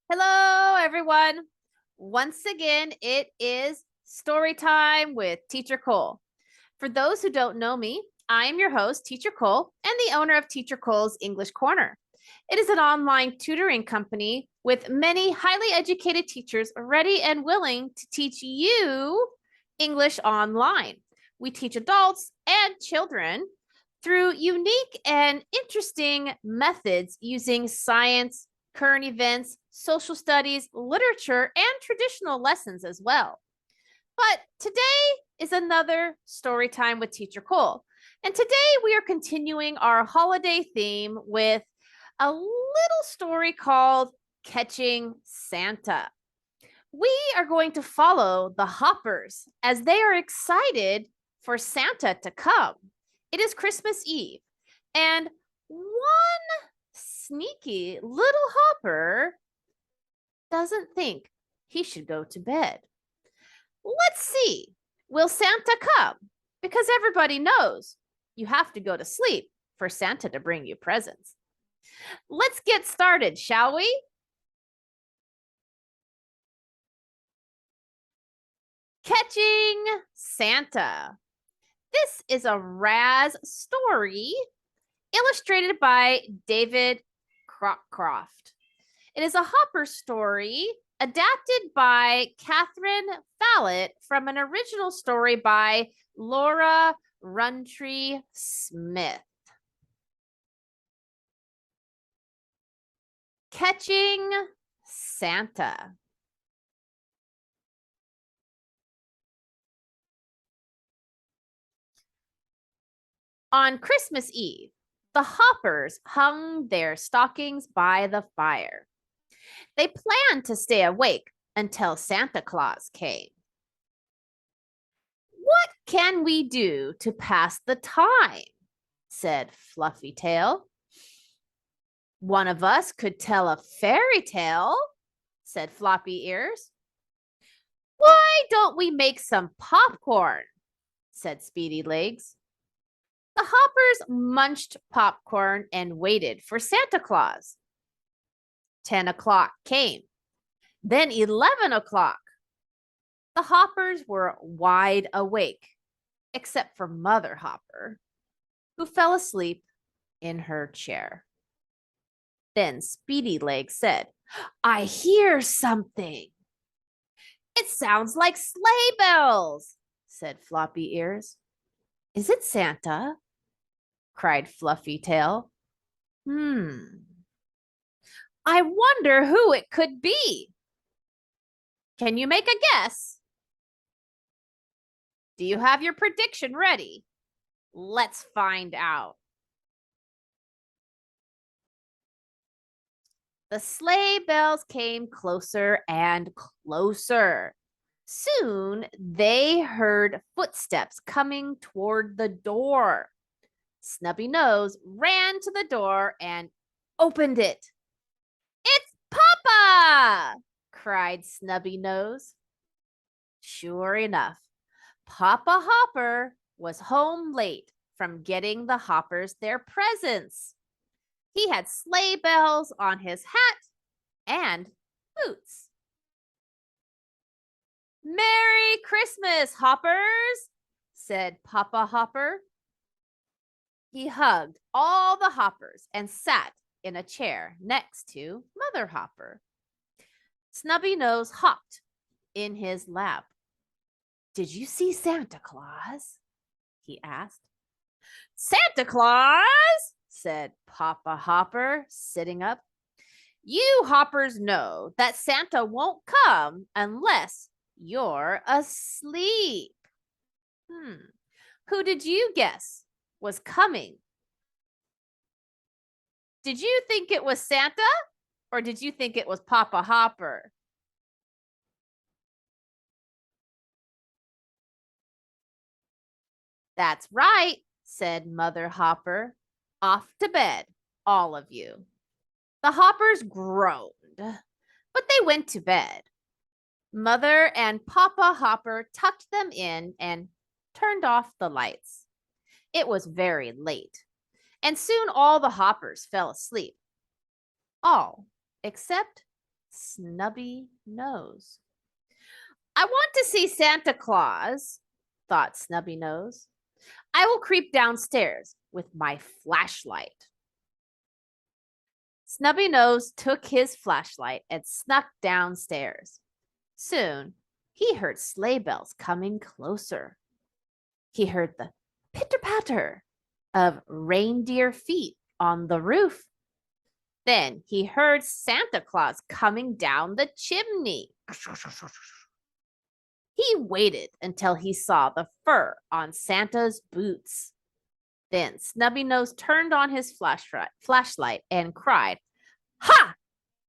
Hello, everyone. Once again, it is story time with Teacher Cole. For those who don't know me, I am your host, Teacher Cole, and the owner of Teacher Cole's English Corner. It is an online tutoring company with many highly educated teachers ready and willing to teach you English online. We teach adults and children through unique and interesting methods using science, current events, social studies, literature, and traditional lessons as well. But today is another story time with Teacher Cole. And today we are continuing our holiday theme with a little story called Catching Santa. We are going to follow the Hoppers as they are excited for Santa to come. It is Christmas Eve, and one sneaky little hopper doesn't think he should go to bed. Let's see. Will Santa come? Because everybody knows you have to go to sleep for Santa to bring you presents. Let's get started, shall we? Catching Santa. This is a Raz story illustrated by David Cockcroft. It is a Hopper story adapted by Katherine Follet from an original story by Laura Rountree Smith. Catching Santa. On Christmas Eve, the Hoppers hung their stockings by the fire. They planned to stay awake until Santa Claus came. What can we do to pass the time? Said Fluffy Tail. One of us could tell a fairy tale, said Floppy Ears. Why don't we make some popcorn? Said Speedy Legs. The Hoppers munched popcorn and waited for Santa Claus. 10 o'clock came, then 11 o'clock. The Hoppers were wide awake, except for Mother Hopper, who fell asleep in her chair. Then Speedy Legs said, I hear something. It sounds like sleigh bells, said Floppy Ears. Is it Santa? Cried Fluffy Tail. I wonder who it could be. Can you make a guess? Do you have your prediction ready? Let's find out. The sleigh bells came closer and closer. Soon they heard footsteps coming toward the door. Snubby Nose ran to the door and opened it. It's Papa! Cried Snubby Nose. Sure enough, Papa Hopper was home late from getting the Hoppers their presents. He had sleigh bells on his hat and boots. Merry Christmas, Hoppers, said Papa Hopper. He hugged all the Hoppers and sat in a chair next to Mother Hopper. Snubby Nose hopped in his lap. Did you see Santa Claus? He asked. Santa Claus, said Papa Hopper, sitting up. You Hoppers know that Santa won't come unless you're asleep. Who did you guess was coming? Did you think it was Santa or did you think it was Papa Hopper? That's right, said Mother Hopper. Off to bed, all of you. The Hoppers groaned, but they went to bed. Mother and Papa Hopper tucked them in and turned off the lights. It was very late, and soon all the Hoppers fell asleep. All except Snubby Nose. I want to see Santa Claus, thought Snubby Nose. I will creep downstairs with my flashlight. Snubby Nose took his flashlight and snuck downstairs. Soon, he heard sleigh bells coming closer. He heard the pitter-patter of reindeer feet on the roof. Then he heard Santa Claus coming down the chimney. He waited until he saw the fur on Santa's boots. Then Snubby Nose turned on his flashlight and cried, "Ha!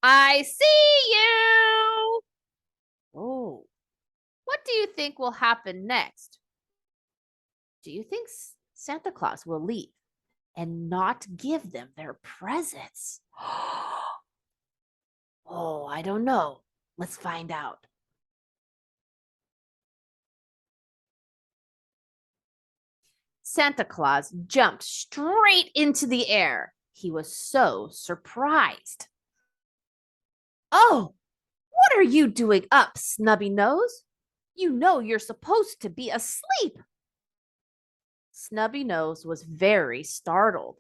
I see you!" Oh, what do you think will happen next? Do you think Santa Claus will leave and not give them their presents? Oh, I don't know. Let's find out. Santa Claus jumped straight into the air. He was so surprised. "Oh, what are you doing up, Snubby Nose? You know you're supposed to be asleep." Snubby Nose was very startled.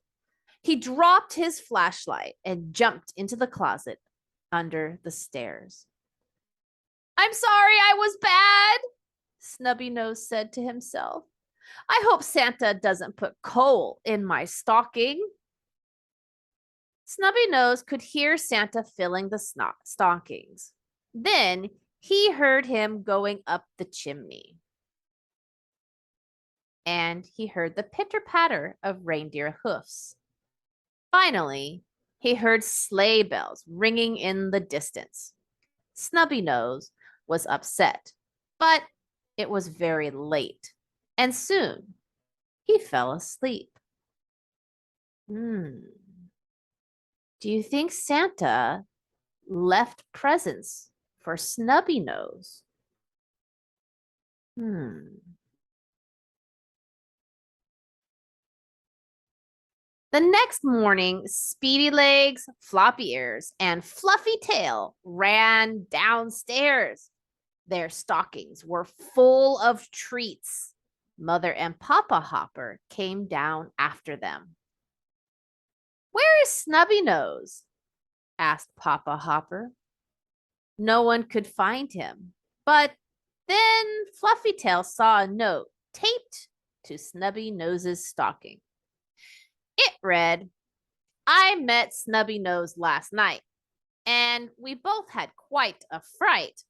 He dropped his flashlight and jumped into the closet under the stairs. "I'm sorry I was bad," Snubby Nose said to himself. "I hope Santa doesn't put coal in my stocking." Snubby Nose could hear Santa filling the stockings. Then he heard him going up the chimney. And he heard the pitter-patter of reindeer hoofs. Finally, he heard sleigh bells ringing in the distance. Snubby Nose was upset, but it was very late, and soon he fell asleep. Do you think Santa left presents for Snubby Nose? The next morning, Speedy Legs, Floppy Ears, and Fluffy Tail ran downstairs. Their stockings were full of treats. Mother and Papa Hopper came down after them. "Where is Snubby Nose?" asked Papa Hopper. No one could find him, but then Fluffy Tail saw a note taped to Snubby Nose's stocking. It read, "I met Snubby Nose last night, and we both had quite a fright.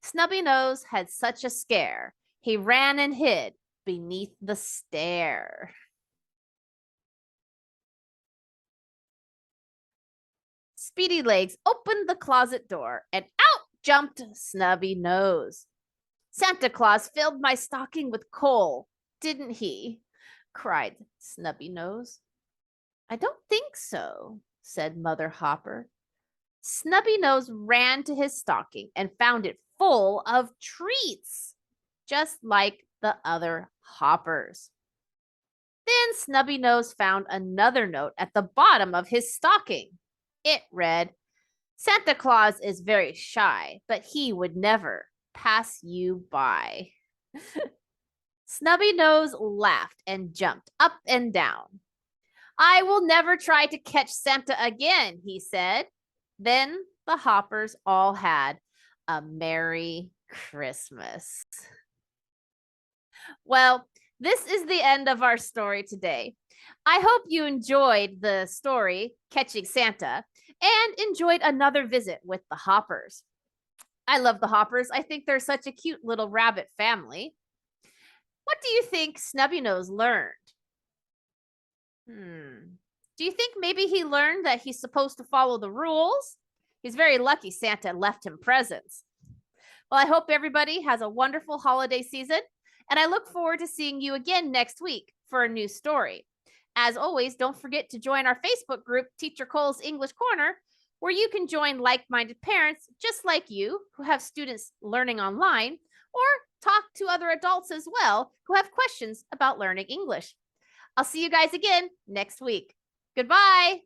Snubby Nose had such a scare, he ran and hid beneath the stair." Speedy Legs opened the closet door, and out jumped Snubby Nose. "Santa Claus filled my stocking with coal, didn't he?" cried Snubby Nose. "I don't think so," said Mother Hopper. Snubby Nose ran to his stocking and found it full of treats, just like the other Hoppers. Then Snubby Nose found another note at the bottom of his stocking. It read, "Santa Claus is very shy, but he would never pass you by." Snubby Nose laughed and jumped up and down. "I will never try to catch Santa again," he said. Then the Hoppers all had a Merry Christmas. Well, this is the end of our story today. I hope you enjoyed the story, Catching Santa, and enjoyed another visit with the Hoppers. I love the Hoppers. I think they're such a cute little rabbit family. What do you think Snubby Nose learned? Do you think maybe he learned that he's supposed to follow the rules? He's very lucky Santa left him presents. Well, I hope everybody has a wonderful holiday season, and I look forward to seeing you again next week for a new story. As always, don't forget to join our Facebook group, Teacher Cole's English Corner, where you can join like-minded parents just like you who have students learning online, or talk to other adults as well who have questions about learning English. I'll see you guys again next week. Goodbye.